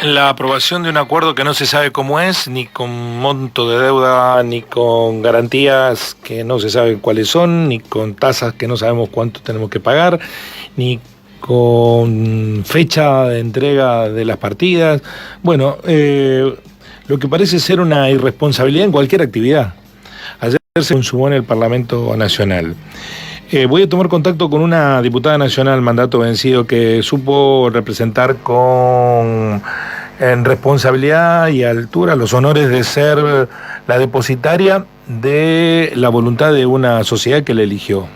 La aprobación de un acuerdo que no se sabe cómo es, ni con monto de deuda, ni con garantías que no se saben cuáles son, ni con tasas que no sabemos cuánto tenemos que pagar, ni con fecha de entrega de las partidas. Bueno, lo que parece ser una irresponsabilidad en cualquier actividad. Ayer se consumó en el Parlamento Nacional. Voy a tomar contacto con una diputada nacional, mandato vencido, que supo representar en responsabilidad y altura los honores de ser la depositaria de la voluntad de una sociedad que la eligió.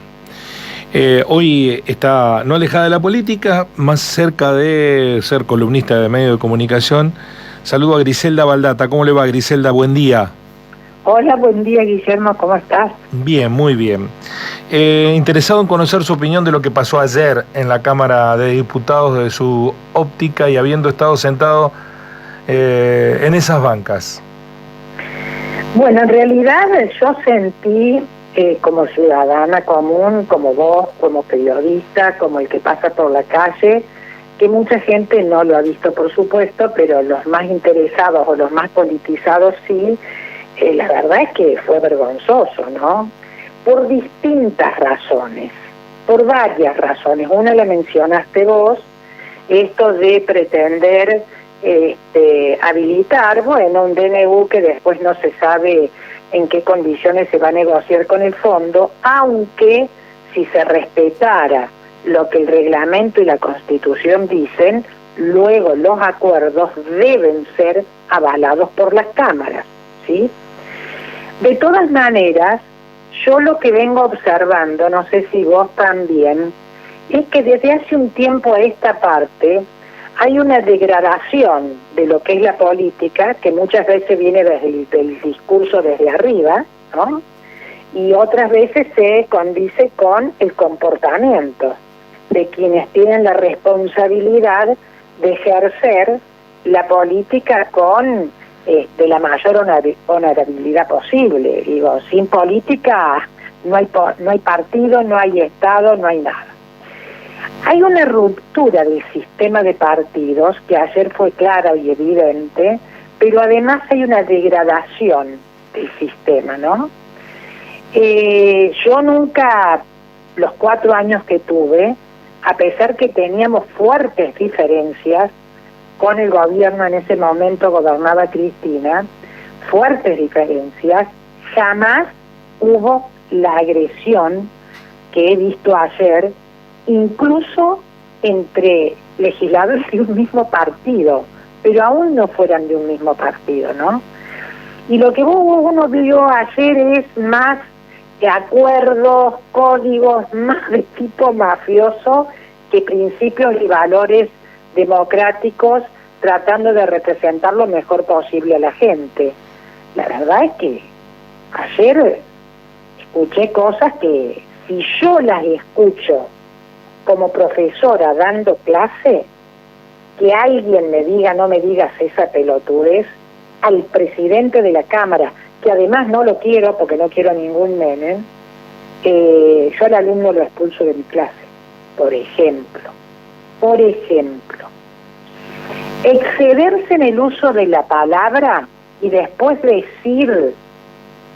Hoy está no alejada de la política, más cerca de ser columnista de medios de comunicación. Saludo a Griselda Baldata. ¿Cómo le va, Griselda? Buen día. Hola, buen día, Guillermo, ¿cómo estás? Bien, muy bien. Interesado en conocer su opinión de lo que pasó ayer en la Cámara de Diputados, de su óptica y habiendo estado sentado en esas bancas. Bueno, en realidad yo sentí como ciudadana común, como vos, como periodista, como el que pasa por la calle, que mucha gente no lo ha visto, por supuesto, pero los más interesados o los más politizados sí. La verdad es que fue vergonzoso, ¿no? Por distintas razones, por varias razones. Una la mencionaste vos, esto de pretender habilitar, bueno, un DNU que después no se sabe en qué condiciones se va a negociar con el fondo, aunque si se respetara lo que el reglamento y la Constitución dicen, luego los acuerdos deben ser avalados por las cámaras, ¿sí? De todas maneras, yo lo que vengo observando, no sé si vos también, es que desde hace un tiempo a esta parte hay una degradación de lo que es la política, que muchas veces viene desde el discurso desde arriba, ¿no? Y otras veces se condice con el comportamiento de quienes tienen la responsabilidad de ejercer la política con de la mayor honorabilidad posible. Digo, sin política no hay partido, no hay Estado, no hay nada. Hay una ruptura del sistema de partidos que ayer fue clara y evidente, pero además hay una degradación del sistema, ¿no? Yo nunca, los 4 años que tuve, a pesar que teníamos fuertes diferencias con el gobierno, en ese momento gobernaba Cristina, fuertes diferencias, jamás hubo la agresión que he visto ayer, incluso entre legisladores de un mismo partido, pero aún no fueran de un mismo partido, ¿no? Y lo que uno vio ayer es más de acuerdos, códigos, más de tipo mafioso que principios y valores democráticos, tratando de representar lo mejor posible a la gente. La verdad es que ayer escuché cosas que si yo las escucho como profesora dando clase, que alguien me diga, no me digas esa pelotudez, al presidente de la Cámara, que además no lo quiero porque no quiero ningún Menem, yo al alumno lo expulso de mi clase, por ejemplo. Excederse en el uso de la palabra y después decir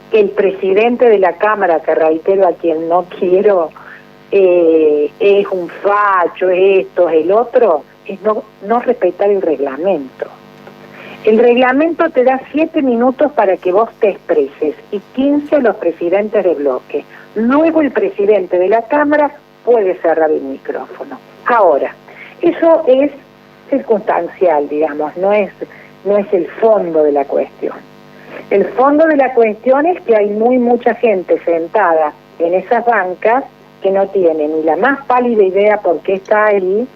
que el presidente de la Cámara, que reitero a quien no quiero, es un facho, es esto, es el otro, es no respetar el reglamento. El reglamento te da 7 minutos para que vos te expreses y 15 a los presidentes de bloque. Luego el presidente de la Cámara puede cerrar el micrófono. Ahora, eso es circunstancial, digamos, no es el fondo de la cuestión. El fondo de la cuestión es que hay mucha gente sentada en esas bancas que no tiene ni la más pálida idea por qué está ahí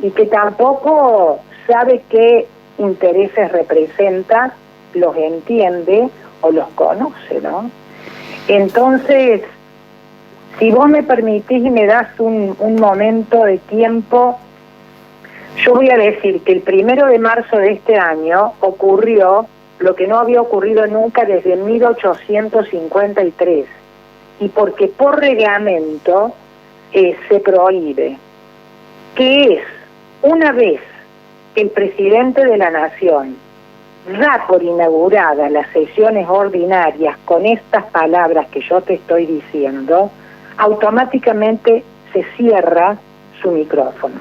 y que tampoco sabe qué intereses representa, los entiende o los conoce, ¿no? Entonces, si vos me permitís y me das un momento de tiempo, yo voy a decir que el 1 de marzo de este año ocurrió lo que no había ocurrido nunca desde 1853, y porque por reglamento, se prohíbe, que es, una vez el presidente de la Nación da por inauguradas las sesiones ordinarias con estas palabras que yo te estoy diciendo, automáticamente se cierra su micrófono.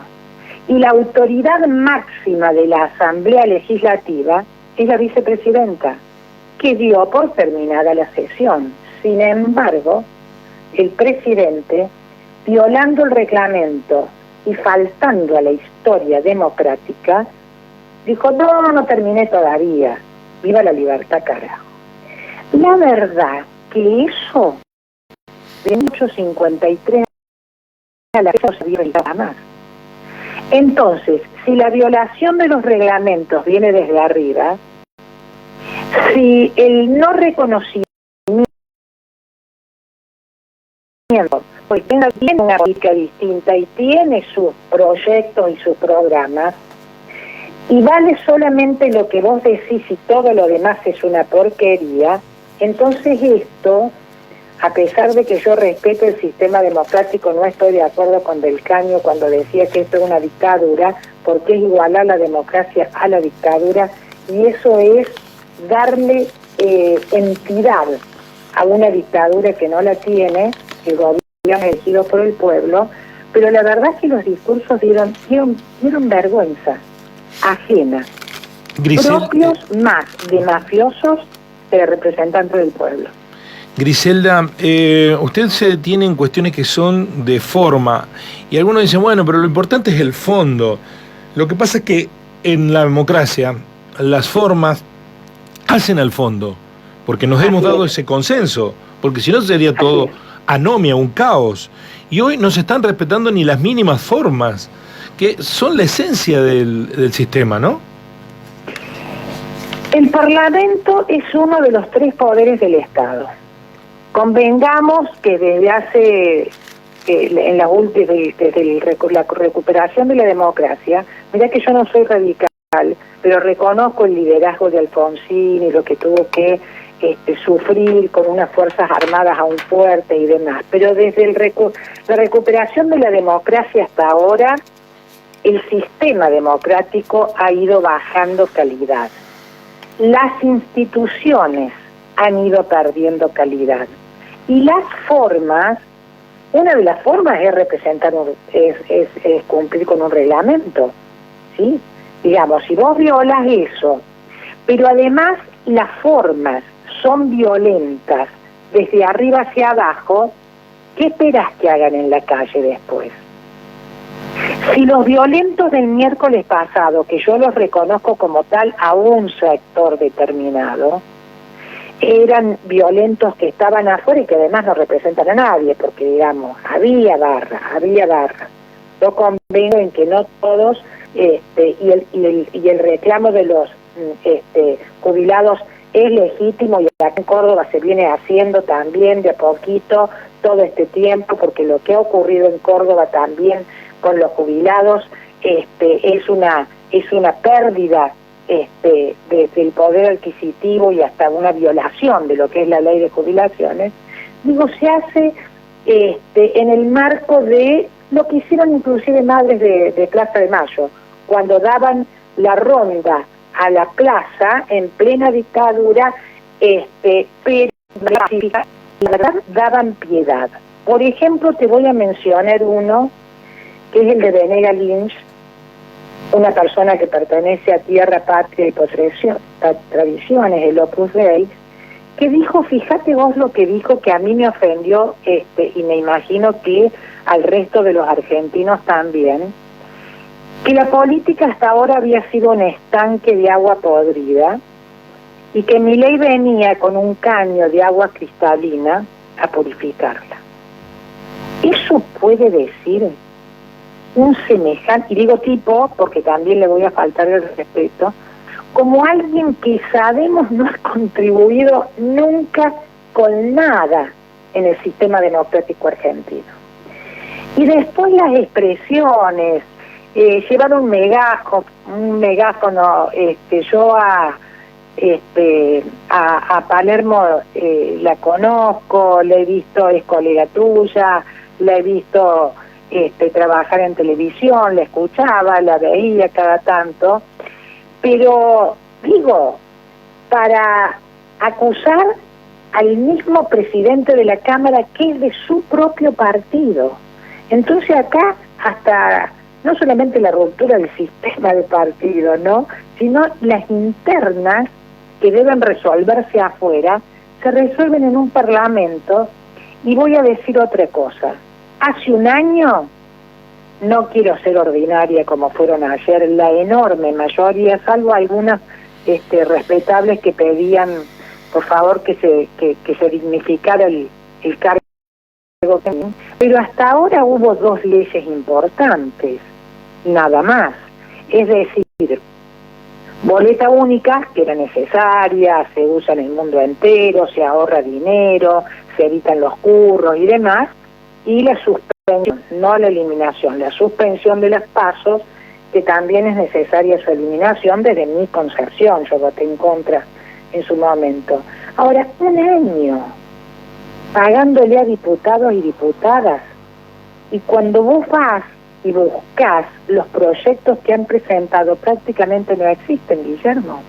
Y la autoridad máxima de la Asamblea Legislativa es la vicepresidenta, que dio por terminada la sesión. Sin embargo, el presidente, violando el reglamento y faltando a la historia democrática, dijo, no terminé todavía, viva la libertad, carajo. La verdad que eso, de 1853 a la fecha no se vio nada más. Entonces, si la violación de los reglamentos viene desde arriba, si el no reconocimiento, pues tiene una política distinta y tiene sus proyectos y sus programas, y vale solamente lo que vos decís y todo lo demás es una porquería, entonces esto, a pesar de que yo respeto el sistema democrático, no estoy de acuerdo con Del Caño cuando decía que esto es una dictadura, porque es igualar la democracia a la dictadura, y eso es darle entidad a una dictadura que no la tiene, el gobierno elegido por el pueblo, pero la verdad es que los discursos dieron vergüenza ajena, propios más de mafiosos que de representantes del pueblo. Griselda, usted se detiene en cuestiones que son de forma, y algunos dicen, bueno, pero lo importante es el fondo. Lo que pasa es que en la democracia las formas hacen al fondo, porque nos hemos dado ese consenso, porque si no sería todo anomia, un caos. Y hoy no se están respetando ni las mínimas formas, que son la esencia del sistema, ¿no? El Parlamento es uno de los tres poderes del Estado. Convengamos que desde hace, desde la recuperación de la democracia, mira que yo no soy radical, pero reconozco el liderazgo de Alfonsín y lo que tuvo que sufrir con unas fuerzas armadas aún fuertes y demás. Pero desde la recuperación de la democracia hasta ahora, el sistema democrático ha ido bajando calidad. Las instituciones han ido perdiendo calidad. Y las formas, una de las formas es representar, es cumplir con un reglamento, ¿sí? Digamos, si vos violas eso, pero además las formas son violentas desde arriba hacia abajo, ¿qué esperás que hagan en la calle después? Si los violentos del miércoles pasado, que yo los reconozco como tal a un sector determinado, eran violentos que estaban afuera y que además no representan a nadie, porque digamos, había barra. Yo convengo en que no todos, y el reclamo de los jubilados es legítimo, y acá en Córdoba se viene haciendo también de a poquito todo este tiempo, porque lo que ha ocurrido en Córdoba también con los jubilados es una pérdida del poder adquisitivo y hasta una violación de lo que es la ley de jubilaciones. Digo, se hace en el marco de lo que hicieron inclusive madres de Plaza de Mayo, cuando daban la ronda a la plaza en plena dictadura, pero la verdad daban piedad. Por ejemplo, te voy a mencionar uno, que es el de Venega Lynch, una persona que pertenece a Tierra, Patria y Tradiciones, el Opus Dei, que dijo, fíjate vos lo que dijo, que a mí me ofendió, y me imagino que al resto de los argentinos también, que la política hasta ahora había sido un estanque de agua podrida, y que Milei venía con un caño de agua cristalina a purificarla. ¿Eso puede decir un semejante, y digo tipo, porque también le voy a faltar el respeto, como alguien que sabemos no ha contribuido nunca con nada en el sistema democrático argentino? Y después las expresiones, llevar un megáfono, yo a Palermo la conozco, la he visto, es colega tuya, la he visto trabajar en televisión, la escuchaba, la veía cada tanto, pero digo, para acusar al mismo presidente de la Cámara que es de su propio partido. Entonces acá hasta no solamente la ruptura del sistema de partido, ¿no?, sino las internas que deben resolverse afuera, se resuelven en un parlamento. Y voy a decir otra cosa. Hace un año, no quiero ser ordinaria como fueron ayer, la enorme mayoría, salvo algunas respetables que pedían, por favor, que se dignificara el cargo, pero hasta ahora hubo 2 leyes importantes, nada más. Es decir, boleta única, que era necesaria, se usa en el mundo entero, se ahorra dinero, se evitan los curros y demás, y la suspensión, no la eliminación, la suspensión de los pasos, que también es necesaria su eliminación desde mi concepción, yo voté en contra en su momento. Ahora, un año pagándole a diputados y diputadas, y cuando vos vas y buscás los proyectos que han presentado, prácticamente no existen, Guillermo.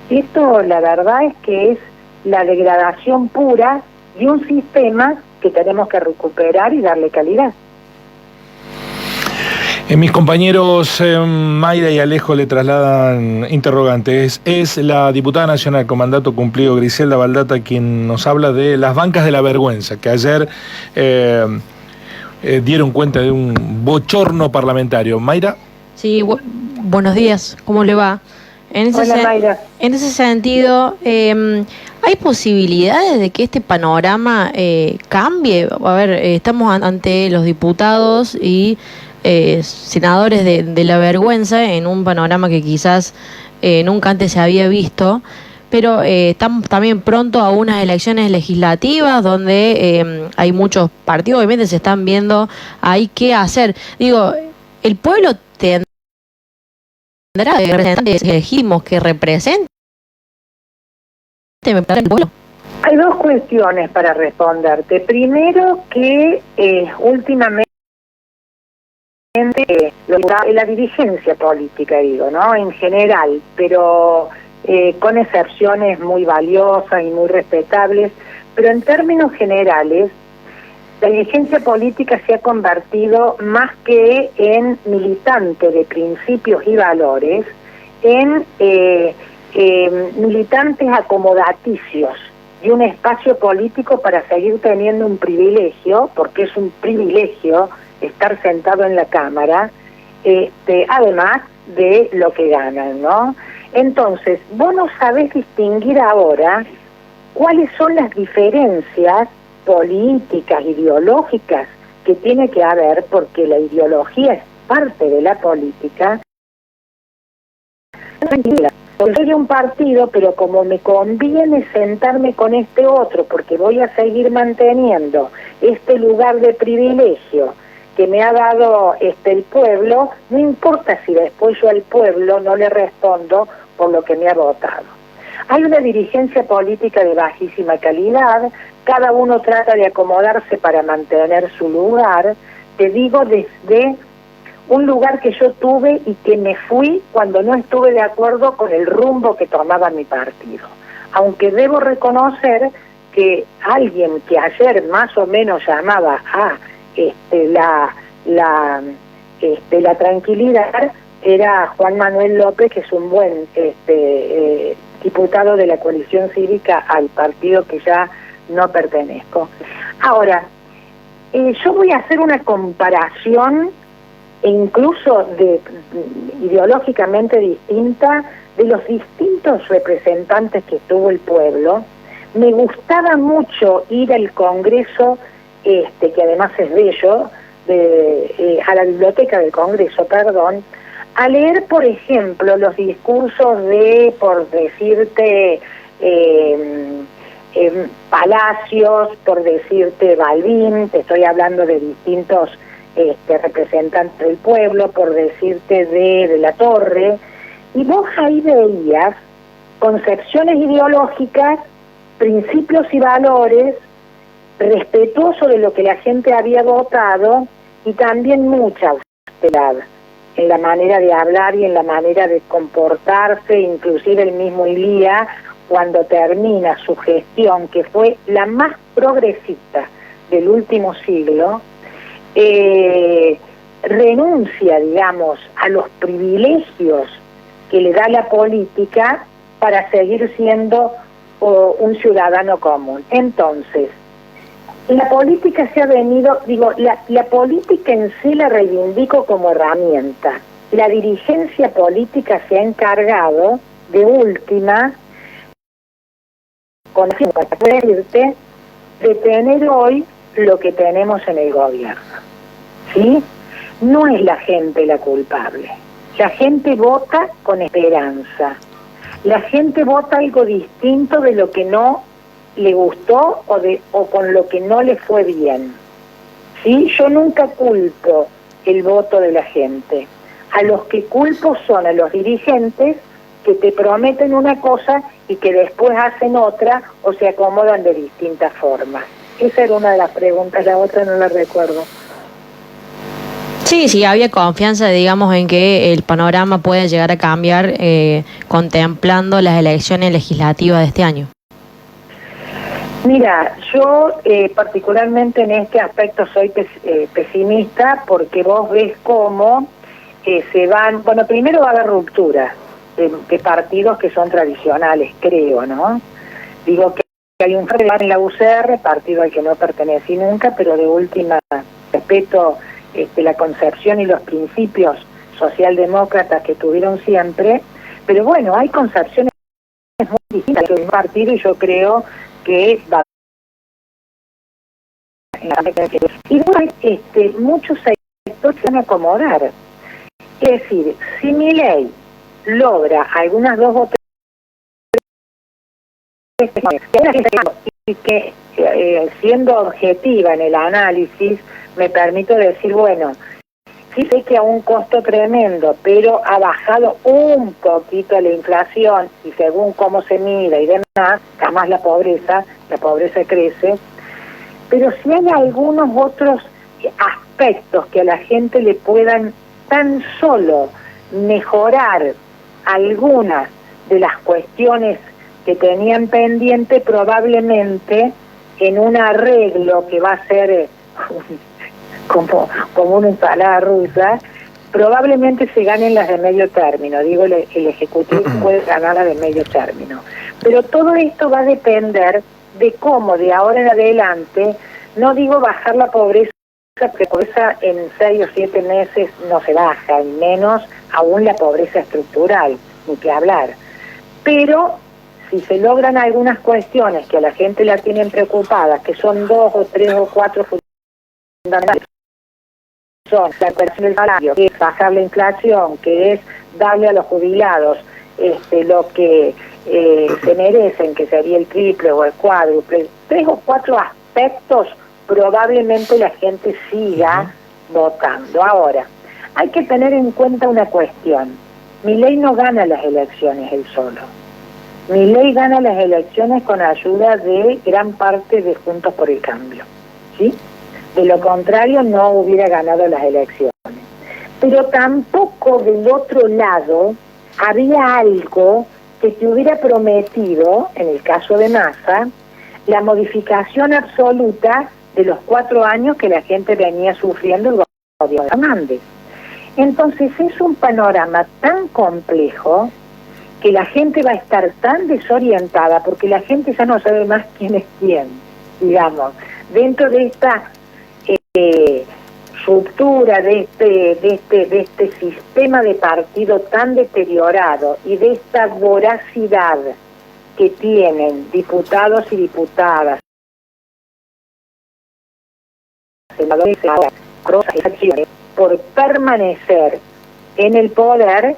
Esto, la verdad, es que es la degradación pura de un sistema que tenemos que recuperar y darle calidad. Mis compañeros Mayra y Alejo le trasladan interrogantes. Es la diputada nacional con mandato cumplido, Griselda Baldata, quien nos habla de las bancas de la vergüenza, que ayer dieron cuenta de un bochorno parlamentario. Mayra. Sí, buenos días, ¿cómo le va? Hola, Mayra. En ese sentido, ¿hay posibilidades de que este panorama cambie? A ver, estamos ante los diputados y senadores de la vergüenza en un panorama que quizás nunca antes se había visto, pero estamos también pronto a unas elecciones legislativas donde hay muchos partidos, obviamente se están viendo ahí qué hacer. Digo, el pueblo tendrá representantes legítimos que representen el pueblo. Hay 2 cuestiones para responderte. Primero, que últimamente la dirigencia política, digo, ¿no?, en general, pero con excepciones muy valiosas y muy respetables, pero en términos generales, la dirigencia política se ha convertido, más que en militante de principios y valores, en militantes acomodaticios de un espacio político para seguir teniendo un privilegio, porque es un privilegio estar sentado en la Cámara, además de lo que ganan, ¿no? Entonces, vos no sabés distinguir ahora cuáles son las diferencias políticas, ideológicas que tiene que haber, porque la ideología es parte de la política. Tranquila, soy de un partido, pero como me conviene sentarme con este otro, porque voy a seguir manteniendo este lugar de privilegio que me ha dado el pueblo, no importa si después yo al pueblo no le respondo por lo que me ha votado. Hay una dirigencia política de bajísima calidad, cada uno trata de acomodarse para mantener su lugar, te digo desde un lugar que yo tuve y que me fui cuando no estuve de acuerdo con el rumbo que tomaba mi partido. Aunque debo reconocer que alguien que ayer más o menos llamaba a la tranquilidad era Juan Manuel López, que es un buen diputado de la coalición cívica al partido que ya no pertenezco. Ahora, yo voy a hacer una comparación incluso ideológicamente distinta de los distintos representantes que tuvo el pueblo. Me gustaba mucho ir al Congreso, que además es bello, a la biblioteca del Congreso, perdón, a leer, por ejemplo, los discursos de, por decirte, Palacios, por decirte Balbín, te estoy hablando de distintos representantes del pueblo, por decirte de la Torre, y vos ahí veías concepciones ideológicas, principios y valores, respetuoso de lo que la gente había votado, y también mucha austeridad en la manera de hablar y en la manera de comportarse. Inclusive el mismo Ilía, cuando termina su gestión, que fue la más progresista del último siglo, renuncia, digamos, a los privilegios que le da la política para seguir siendo un ciudadano común. Entonces, la política se ha venido, la política en sí la reivindico como herramienta. La dirigencia política se ha encargado, de última, con decirte, de tener hoy lo que tenemos en el gobierno. ¿Sí? No es la gente la culpable. La gente vota con esperanza. La gente vota algo distinto de lo que no le gustó o con lo que no le fue bien. ¿Sí? Yo nunca culpo el voto de la gente. A los que culpo son a los dirigentes que te prometen una cosa y que después hacen otra o se acomodan de distintas formas. Esa era una de las preguntas, la otra no la recuerdo. Sí, había confianza, digamos, en que el panorama puede llegar a cambiar contemplando las elecciones legislativas de este año. Mira, yo particularmente en este aspecto soy pesimista porque vos ves cómo se van, bueno, primero va a haber ruptura de partidos que son tradicionales, creo, ¿no? Digo que hay un rival en la UCR, partido al que no pertenecí nunca, pero de última respeto la concepción y los principios socialdemócratas que tuvieron siempre, pero bueno, hay concepciones muy distintas del partido y yo creo que va y bueno, muchos sectores se van a acomodar. Es decir, si Milei logra algunas dos o tres y que siendo objetiva en el análisis me permito decir, bueno, sí sé que a un costo tremendo, pero ha bajado un poquito la inflación y según cómo se mira y demás, jamás la pobreza crece, pero si hay algunos otros aspectos que a la gente le puedan tan solo mejorar algunas de las cuestiones que tenían pendiente, probablemente en un arreglo que va a ser como una ensalada rusa, probablemente se ganen las de medio término. Digo, el Ejecutivo puede ganar las de medio término. Pero todo esto va a depender de cómo de ahora en adelante, no digo bajar la pobreza, porque la pobreza en 6 o 7 meses no se baja, y menos aún la pobreza estructural, ni que hablar. Pero si se logran algunas cuestiones que a la gente la tienen preocupada, que son 2 o 3 o 4 fundamentales, son la recuperación del salario, que es bajar la inflación, que es darle a los jubilados lo que se merecen, que sería el triple o el cuádruple, 3 o 4 aspectos, probablemente la gente siga votando. Ahora, hay que tener en cuenta una cuestión. Milei no gana las elecciones él solo. Milei gana las elecciones con ayuda de gran parte de Juntos por el Cambio, ¿sí? De lo contrario no hubiera ganado las elecciones. Pero tampoco del otro lado había algo que te hubiera prometido, en el caso de Massa, la modificación absoluta de los 4 años que la gente venía sufriendo el gobierno de Fernández. Entonces es un panorama tan complejo que la gente va a estar tan desorientada porque la gente ya no sabe más quién es quién, digamos, dentro de esta ruptura de este sistema de partido tan deteriorado y de esta voracidad que tienen diputados y diputadas, senadores, por permanecer en el poder.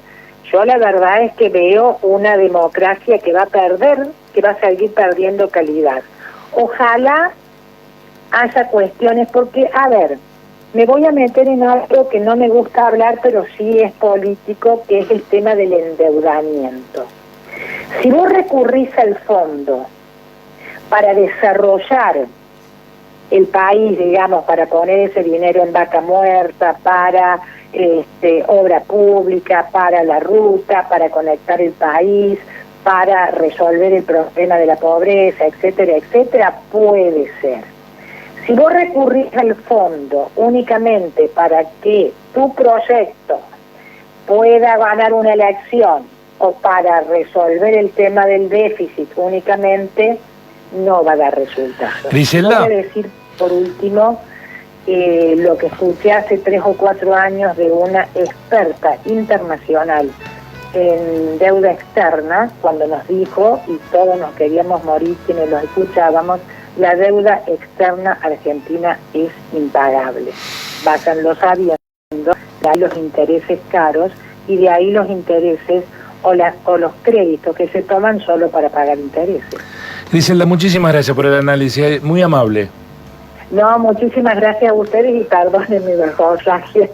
Yo la verdad es que veo una democracia que va a seguir perdiendo calidad. Ojalá haya cuestiones, porque, a ver, me voy a meter en algo que no me gusta hablar, pero sí es político, que es el tema del endeudamiento. Si vos recurrís al fondo para desarrollar el país, digamos, para poner ese dinero en vaca muerta, para obra pública, para la ruta, para conectar el país, para resolver el problema de la pobreza, etcétera, etcétera, puede ser. Si vos recurrís al fondo únicamente para que tu proyecto pueda ganar una elección o para resolver el tema del déficit únicamente, no va a dar resultados. Griselda. Voy a decir, por último, lo que escuché hace 3 o 4 años de una experta internacional en deuda externa, cuando nos dijo, y todos nos queríamos morir quienes lo escuchábamos, la deuda externa argentina es impagable. Váyanlo sabiendo, de ahí los intereses caros y de ahí los intereses o los créditos que se toman solo para pagar intereses. Griselda, muchísimas gracias por el análisis, muy amable. No, muchísimas gracias a ustedes y perdonen mi vergonzaje.